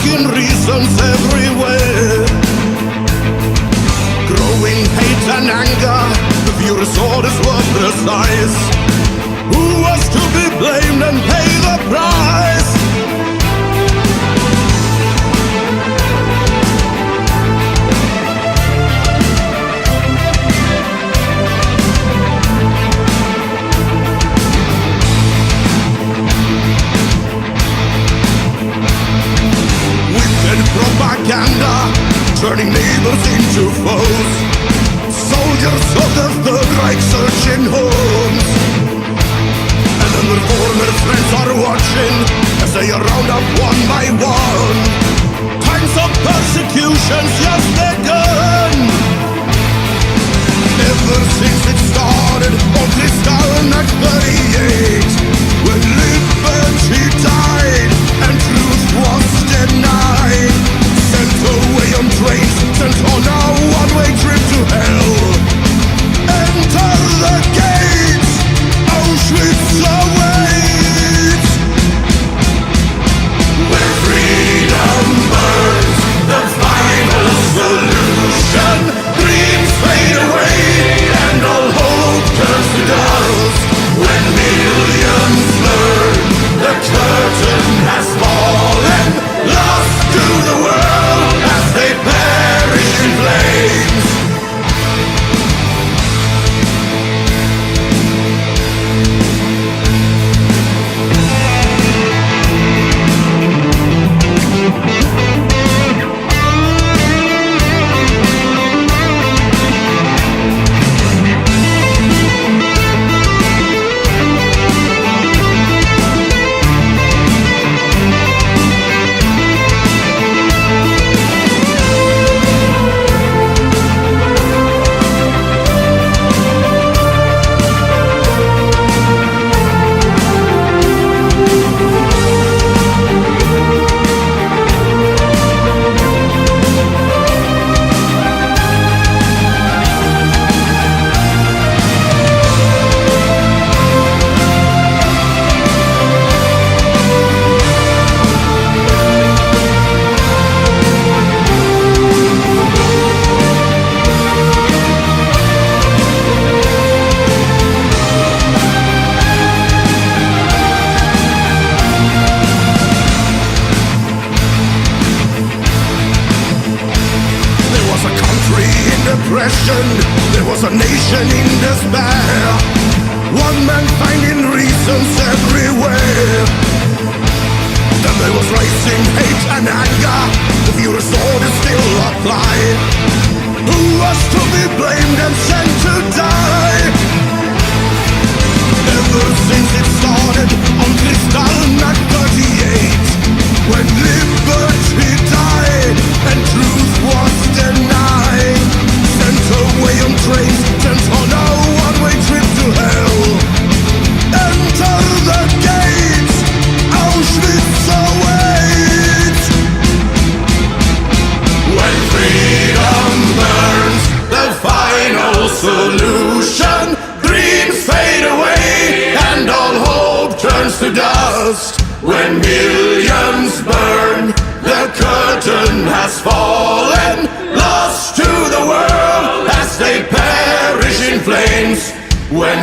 broken reasons everywhere. Growing hate and anger, the furious orders were precise. Who was to be blamed and pay the price? Propaganda, turning neighbors into foes. Soldiers of the Third Reich searching homes. And then their former friends are watching as they are round up one by one. Times of persecution's just begun. Ever since it started on Kristallnacht 38, when liberty died and truth was denied. Sent away on trains, sent on a one-way trip to hell. Enter the gates, Auschwitz awaits. When freedom burns, the final solution. Dreams fade away and all hope turns to dust. When millions learn the curtain has fallen, lost to the world as they perish in flames. There was a nation in despair. One man finding reasons everywhere. Then there was rising hate and anger. The furious orders still apply. Who was to be blamed and sent to die? Ever since it started on Kristallnacht 38, when liberty died and truth was denied. Sent away on trains, sent on a one-way trip to hell. Enter the gates, Auschwitz awaits. When freedom burns, the final solution. Dreams fade away and all hope turns to dust. When millions burn, the curtain has fallen, lost to the world as they perish in flames. When